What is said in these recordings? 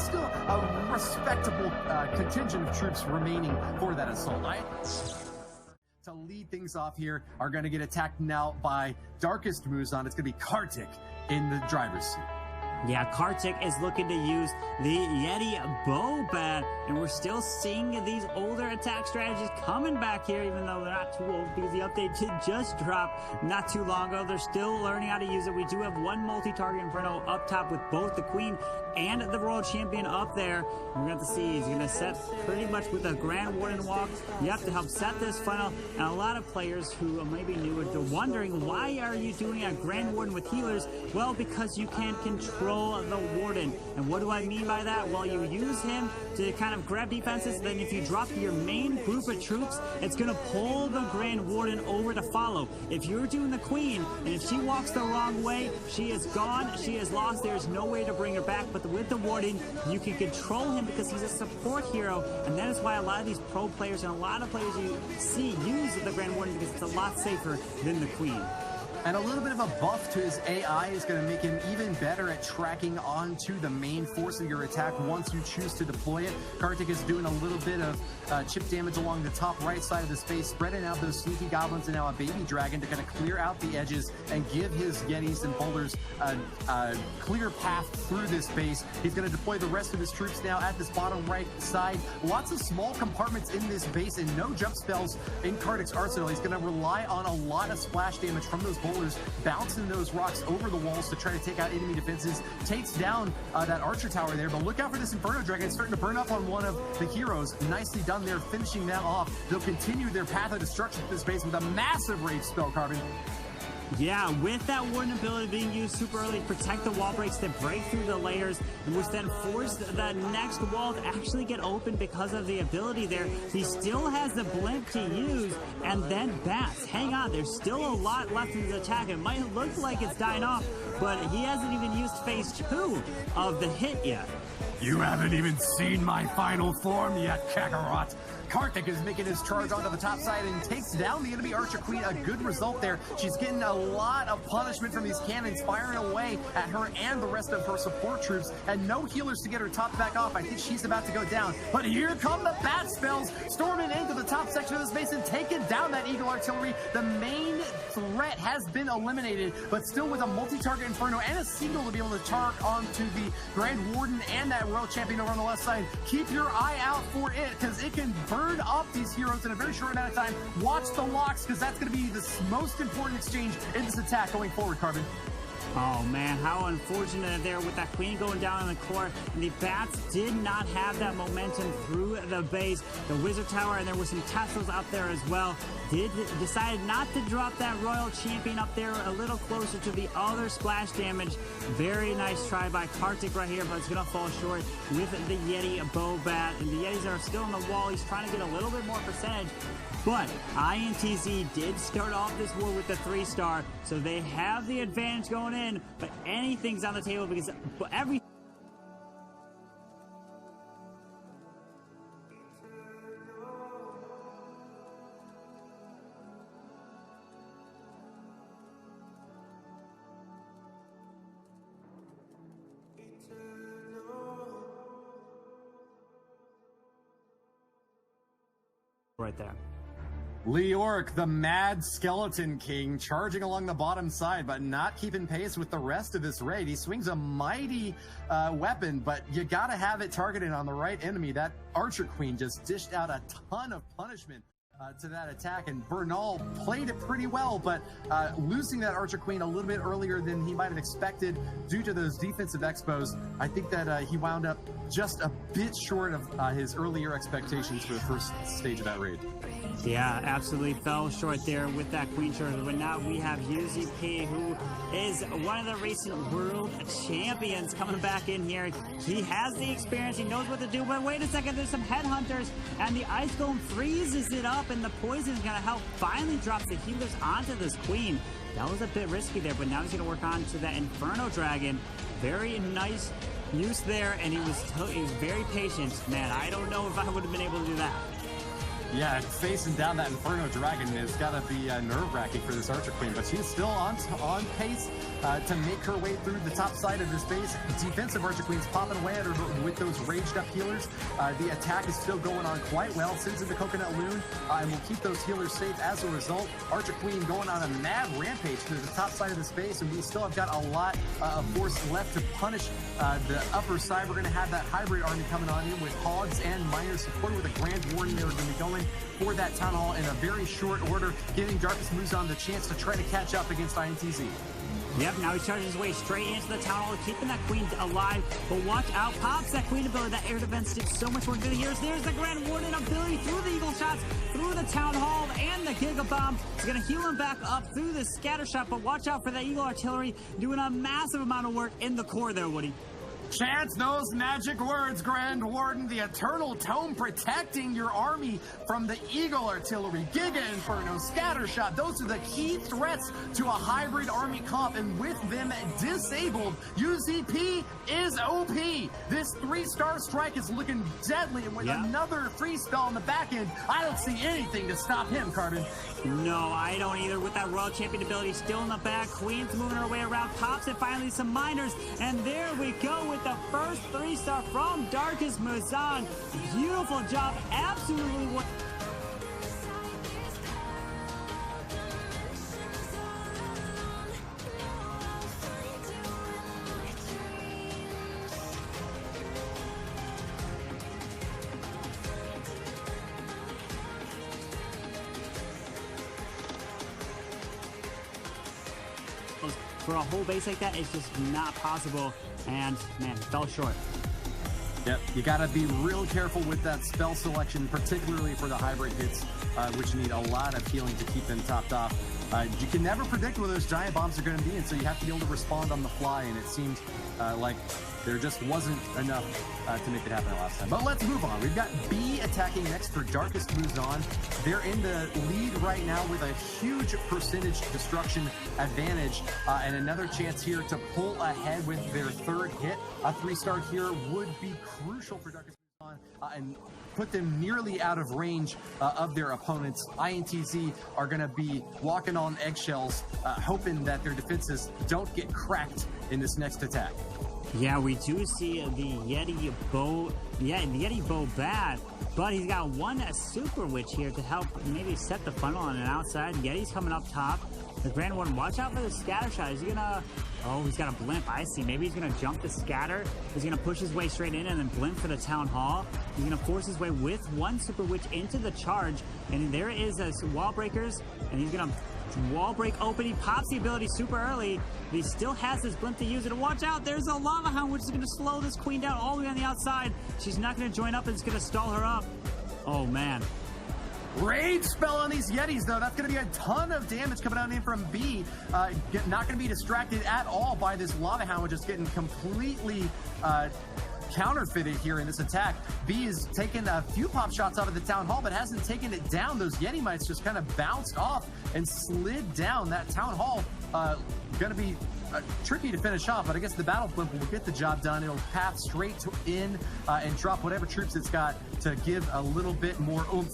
still a respectable contingent of troops remaining for that assault. To lead things off here are going to get attacked now by Darkest Muzan. It's going to be Kartik in the driver's seat. Yeah, Kartik is looking to use the Yeti bow bat, and we're still seeing these older attack strategies coming back here, even though they're not too old because the update did just drop not too long ago. They're still learning how to use it. We do have one multi-target Inferno up top with both the Queen and the World Champion up there. We're going to see he's going to set pretty much with a Grand Warden walk. You have to help set this funnel, and a lot of players who may be new are wondering, why are you doing a Grand Warden with healers? Well, because you can control the Warden. And what do I mean by that? Well, you use him to kind of grab defenses, then if you drop your main group of troops, it's going to pull the Grand Warden over to follow. If you're doing the Queen, and if she walks the wrong way, she is gone, she is lost, there's no way to bring her back. But with the Warden, you can control him because he's a support hero, and that is why a lot of these pro players and a lot of players you see use the Grand Warden, because it's a lot safer than the Queen. And a little bit of a buff to his AI is going to make him even better at tracking onto the main force of your attack once you choose to deploy it. Kartik is doing a little bit of chip damage along the top right side of the space, spreading out those sneaky goblins and now a baby dragon to kind of clear out the edges and give his Yetis and boulders a clear path through this base. He's going to deploy the rest of his troops now at this bottom right side. Lots of small compartments in this base and no jump spells in Kartik's arsenal. He's going to rely on a lot of splash damage from those boulders, bouncing those rocks over the walls to try to take out enemy defenses. Takes down that archer tower there, but look out for this Inferno Dragon. It's starting to burn up on one of the heroes. Nicely done there, finishing that off. They'll continue their path of destruction to this base with a massive rage spell, Carbon. Yeah, with that Warden ability being used super early, protect the wall breaks that break through the layers, which then force the next wall to actually get open because of the ability there. He still has the blimp to use, and then bats. Hang on, there's still a lot left in his attack. It might look like it's dying off, but he hasn't even used phase 2 of the hit yet. You haven't even seen my final form yet, Kakarot. Kartik is making his charge onto the top side and takes down the enemy Archer Queen. A good result there. She's getting a lot of punishment from these cannons firing away at her and the rest of her support troops, and no healers to get her top back off. I think she's about to go down. But here come the bat spells, storming into the top section of this base and taking down that Eagle Artillery. The main threat has been eliminated, but still with a multi-target Inferno and a Seagull to be able to target onto the Grand Warden and that World Champion over on the left side. Keep your eye out for it, because it can burn up these heroes in a very short amount of time. Watch the locks, because that's going to be the most important exchange in this attack going forward, Carbon. Oh man, how unfortunate there with that Queen going down in the core. And the bats did not have that momentum through the base. The Wizard Tower, and there were some Teslas out there as well, decided not to drop that Royal Champion up there a little closer to the other splash damage. Very nice try by Kartik right here, but it's going to fall short with the Yeti bow bat. And the Yetis are still on the wall. He's trying to get a little bit more percentage. But INTZ did start off this war with the 3-star, so they have the advantage going in, but anything's on the table because every... right there. Leoric, the mad skeleton king, charging along the bottom side, but not keeping pace with the rest of this raid. He swings a mighty weapon, but you gotta have it targeted on the right enemy. That Archer Queen just dished out a ton of punishment to that attack, and Bernaul played it pretty well, but losing that Archer Queen a little bit earlier than he might have expected due to those defensive expos, I think that he wound up just a bit short of his earlier expectations for the first stage of that raid. Yeah, absolutely fell short there with that Queen charge. But now we have UZP, who is one of the recent world champions, coming back in here. He has the experience, he knows what to do, but wait a second, there's some headhunters, and the Ice Golem freezes it up, and the poison is going to help finally drop the healers onto this Queen. That was a bit risky there, but now he's going to work on to that Inferno Dragon. Very nice use there, and he was very patient. Man, I don't know if I would have been able to do that. Yeah, facing down that Inferno Dragon has got to be nerve-wracking for this Archer Queen, but she's still on pace to make her way through the top side of this base. Defensive Archer Queen's popping away at her with those raged-up healers. The attack is still going on quite well. Sends in the Coconut Loon and will keep those healers safe as a result. Archer Queen going on a mad rampage to the top side of this base, and we still have got a lot of force left to punish the upper side. We're going to have that hybrid army coming on in with Hogs and Miners supported with a Grand Warden. They're going to be going for that Town Hall in a very short order, giving Darkest Muzan the chance to try to catch up against INTZ. Yep, now he charges his way straight into the Town Hall, keeping that Queen alive. But watch out, pops that Queen ability. That air defense did so much work through the years. There's the Grand Warden ability through the Eagle shots, through the Town Hall, and the Giga Bomb. It's going to heal him back up through the scatter shot, but watch out for that Eagle Artillery doing a massive amount of work in the core there, Woody. Chant those magic words, Grand Warden. The Eternal Tome protecting your army from the Eagle Artillery, Giga Inferno, Scattershot. Those are the key threats to a hybrid army comp, and with them disabled, UZP is OP. This 3-star strike is looking deadly, and with another free spell on the back end, I don't see anything to stop him, Carbon. No, I don't either. With that Royal Champion ability still in the back, Queen's moving her way around, pops it, finally some Miners, and there we go with the first 3-star from Darkest Muzan. Beautiful job, absolutely. For a whole base like that, it's just not possible, and man, fell short. Yep, you gotta be real careful with that spell selection, particularly for the hybrid hits, which need a lot of healing to keep them topped off. You can never predict where those giant bombs are going to be, and so you have to be able to respond on the fly, and it seemed like there just wasn't enough to make it happen last time. But let's move on. We've got B attacking next for Darkest Muzan. They're in the lead right now with a huge percentage destruction advantage, and another chance here to pull ahead with their third hit. A 3-star here would be crucial for Darkest Muzan and put them nearly out of range of their opponents. INTZ are going to be walking on eggshells, hoping that their defenses don't get cracked in this next attack. Yeah, we do see the Yeti Bow, the Yeti Bow bad, but he's got one Super Witch here to help maybe set the funnel on an outside. Yeti's coming up top. The Grand Warden, watch out for the scatter shot. Is he gonna, oh, he's got a blimp, I see. Maybe he's gonna jump the scatter. He's gonna push his way straight in and then blimp for the Town Hall. He's gonna force his way with one Super Witch into the charge, and there is a wall breakers, and he's gonna wall break open. He pops the ability super early, but he still has his blimp to use it. And watch out, there's a Lava Hound, which is going to slow this Queen down all the way on the outside. She's not going to join up, and it's going to stall her up. Oh, man. Rage spell on these Yetis, though. That's going to be a ton of damage coming out in from B. Not going to be distracted at all by this Lava Hound, which is getting completely counterfeited here in this attack. B is taking a few pop shots out of the Town Hall, but hasn't taken it down. Those Yeti mites just kind of bounced off and slid down. That Town Hall going to be tricky to finish off, but I guess the Battle Blimp will get the job done. It'll path straight in and drop whatever troops it's got to give a little bit more oomph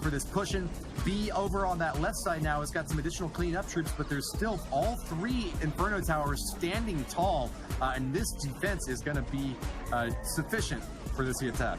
for this pushing. B over on that left side now has got some additional cleanup troops, but there's still all 3 Inferno Towers standing tall, and this defense is going to be sufficient for this attack.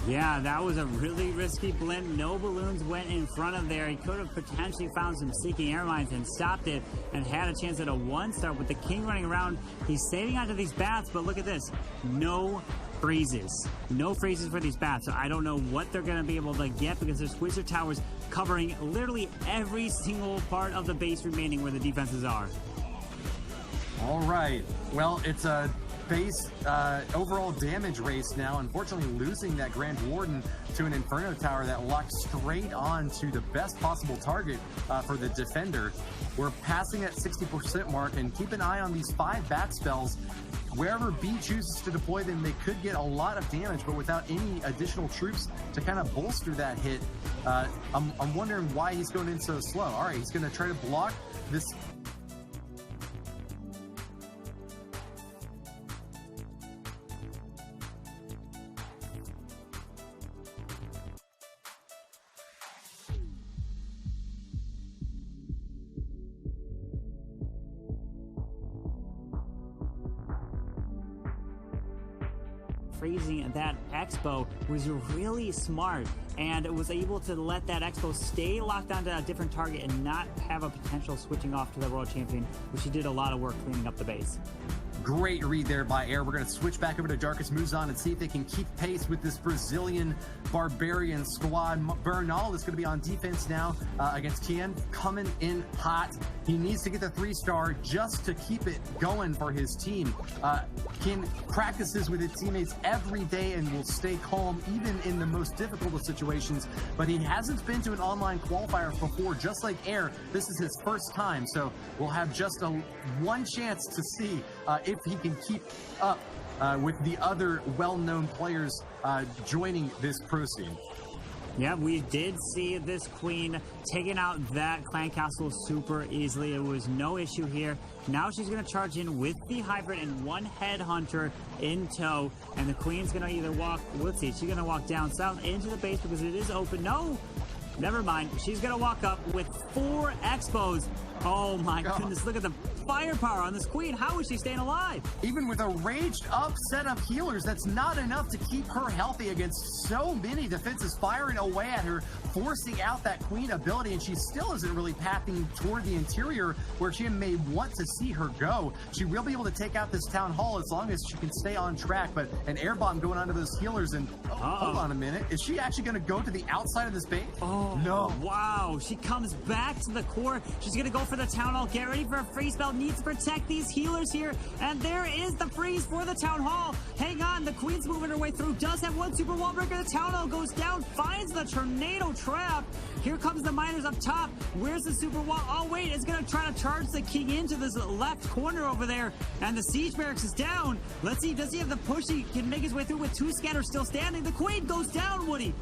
Yeah, that was a really risky blimp. No balloons went in front of there. He could have potentially found some Seeking Air Mines and stopped it and had a chance at a 1-star with the King running around. He's saving onto these bats, but look at this. No freezes. No freezes for these bats. So I don't know what they're going to be able to get because there's Wizard Towers covering literally every single part of the base remaining where the defenses are. All right. Well, it's a base overall damage race now. Unfortunately, losing that Grand Warden to an Inferno Tower that locked straight on to the best possible target for the defender. We're passing at 60% mark, and keep an eye on these 5 bat spells. Wherever B chooses to deploy them, they could get a lot of damage, but without any additional troops to kind of bolster that hit, I'm wondering why he's going in so slow. All right, he's going to try to block this. freezing that Expo was really smart and was able to let that Expo stay locked onto a different target and not have a potential switching off to the world champion, which he did a lot of work cleaning up the base. Great read there by AiR. We're going to switch back over to Darkest Muzan and see if they can keep pace with this Brazilian Barbarian squad. Bernaul is going to be on defense now against Tien, coming in hot. He needs to get the 3-star just to keep it going for his team. Tien practices with his teammates every day and will stay calm even in the most difficult of situations, but he hasn't been to an online qualifier before. Just like AiR, this is his first time, so we'll have just one chance to see if he can keep up with the other well-known players joining this pro scene. Yeah, we did see this queen taking out that clan castle super easily. It was no issue here. Now she's going to charge in with the hybrid and one headhunter in tow. And the queen's going to either walk, let's see, she's going to walk down south into the base because it is open. No, never mind. She's going to walk up with 4 Expos. Oh my goodness, look at the firepower on this queen. How is she staying alive? Even with a raged up set of healers, that's not enough to keep her healthy against so many defenses firing away at her, forcing out that queen ability, and she still isn't really pathing toward the interior where she may want to see her go. She will be able to take out this town hall as long as she can stay on track, but an air bomb going onto those healers, and hold on a minute, is she actually going to go to the outside of this base? Oh no. Wow, she comes back to the core. She's going to go for the town hall. Get ready for a freeze spell. Needs to protect these healers here, and there is the freeze for the town hall. Hang on, the queen's moving her way through. Does have one super wall breaker. The town hall goes down, finds the tornado trap. Here comes the miners up top. Where's the super wall? Oh wait, it's gonna try to charge the king into this left corner over there, and the siege barracks is down. Let's see, does he have the push? He can make his way through with 2 scanners still standing. The queen goes down, Woody.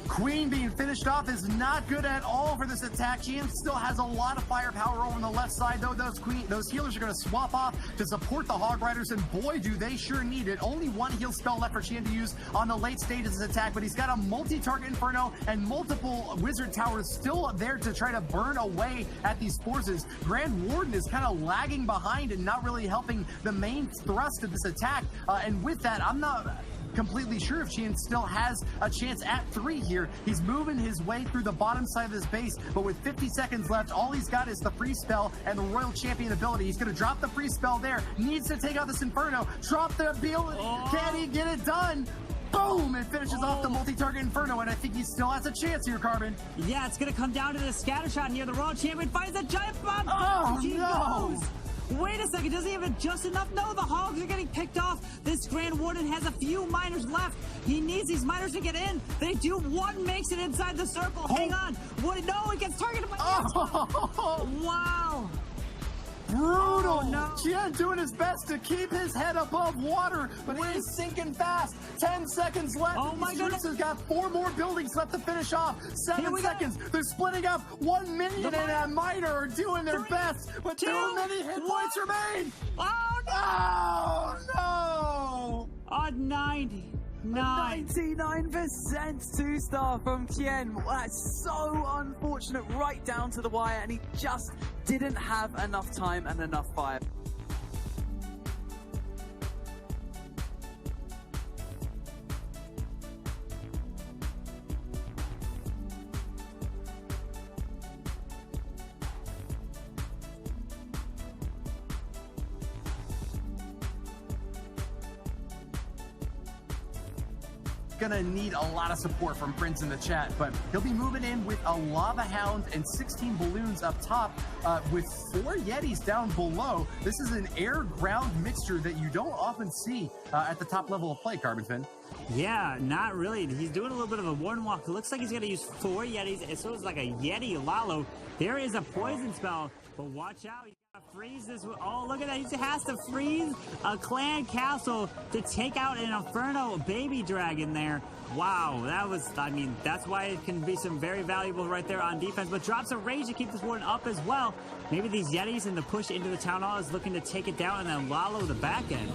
Queen being finished off is not good at all for this attack. She still has a lot of firepower over on the left side, though. Those healers are going to swap off to support the Hog Riders, and boy, do they sure need it. Only one heal spell left for Qian to use on the late stages of this attack, but he's got a multi-target Inferno and multiple Wizard Towers still there to try to burn away at these forces. Grand Warden is kind of lagging behind and not really helping the main thrust of this attack, and with that, I'm not completely sure if Qian still has a chance at 3 here. He's moving his way through the bottom side of this base, but with 50 seconds left, all he's got is the free spell and the Royal Champion ability. He's going to drop the free spell there. Needs to take out this Inferno. Drop the ability. Can he get it done? Boom! It finishes off the multi-target Inferno, and I think he still has a chance here, Carbon. Yeah, it's going to come down to the scatter shot here. The Royal Champion finds a giant bomb. Oh, no! Goes. Wait a second, does he have it just enough? No, the Hogs are getting picked off. This Grand Warden has a few miners left. He needs these miners to get in. They do. One makes it inside the circle. Hang on. What? No, it gets targeted by Wow. Brutal. No. Qian doing his best to keep his head above water, but he is sinking fast. 10 seconds left. Oh my goodness. Has got 4 more buildings left to finish off. 7 seconds. They're splitting up. 1 minion and a miner are doing their best, but too many hit points remain. Oh no! Oh no! On 90. 99% 2-star from Qian. That's so unfortunate, right down to the wire, and he just didn't have enough time and enough fire. Gonna need a lot of support from Prince in the chat, but he'll be moving in with a Lava Hound and 16 balloons up top, with 4 Yetis down below. This is an air-ground mixture that you don't often see at the top level of play, Carbon Fin. Yeah, not really. He's doing a little bit of a warden walk. It looks like he's gonna use 4 Yetis. It's sort of like a Yeti Lalo. There is a poison spell, but watch out. Freeze this. Oh, look at that. He has to freeze a clan castle to take out an Inferno baby dragon there. Wow, that was, I mean, that's why it can be some very valuable right there on defense, but drops a rage to keep this warden up as well. Maybe these Yetis and the push into the town hall is looking to take it down and then Lalo the back end.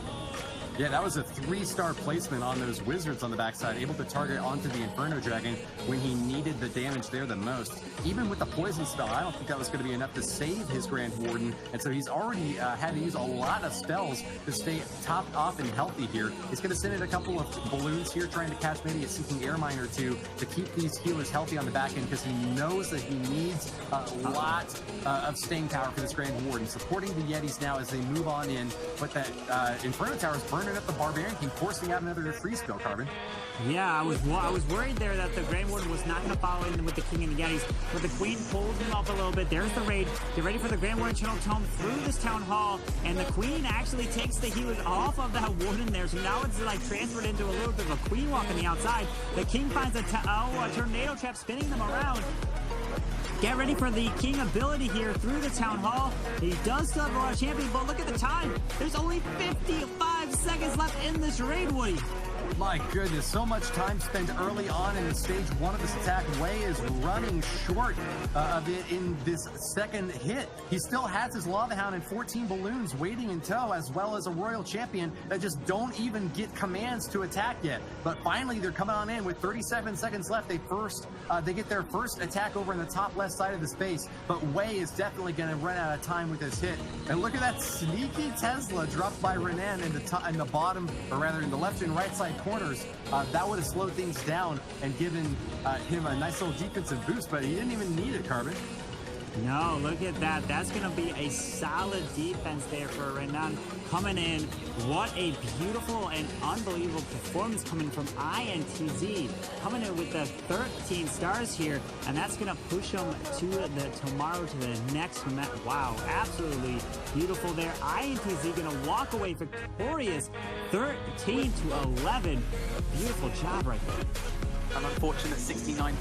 Yeah, that was a 3-star placement on those wizards on the backside, able to target onto the Inferno Dragon when he needed the damage there the most. Even with the poison spell, I don't think that was going to be enough to save his Grand Warden, and so he's already had to use a lot of spells to stay topped off and healthy here. He's going to send in a couple of balloons here, trying to catch maybe a Seeking Air Mine or two to keep these healers healthy on the back end, because he knows that he needs a lot of staying power for this Grand Warden. Supporting the Yetis now as they move on in, but that Inferno Tower is burning up the Barbarian King, forcing out another free spell, Carbon. Yeah, I was worried there that the Grand Warden was not going to follow in with the King and the Yetis, but the Queen pulls him off a little bit. There's the raid. Get ready for the Grand Warden Channel Tome through this Town Hall, and the Queen actually takes the healers off of that Warden there, so now it's like transferred into a little bit of a Queen walk on the outside. The King finds a Tornado Trap, spinning them around. Get ready for the King ability here through the Town Hall. He does still have a lot of champions, but look at the time. There's only 55 seconds left in this raid, Woody. My goodness, so much time spent early on in the stage 1 of this attack. Wei is running short of it in this second hit. He still has his Lava Hound and 14 balloons waiting in tow, as well as a Royal Champion that just don't even get commands to attack yet. But finally, they're coming on in with 37 seconds left. They get their first attack over in the top left side of the space, but Wei is definitely going to run out of time with this hit. And look at that sneaky Tesla dropped by Renan in the bottom, or rather in the left and right side corners. That would have slowed things down and given him a nice little defensive boost, but he didn't even need it, Carbon. No, look at that. That's going to be a solid defense there for Renan coming in. What a beautiful and unbelievable performance coming from INTZ. Coming in with the 13 stars here, and that's going to push them to tomorrow to the next match. Wow, absolutely beautiful there. INTZ going to walk away victorious 13-11. Beautiful job right there. An unfortunate 69.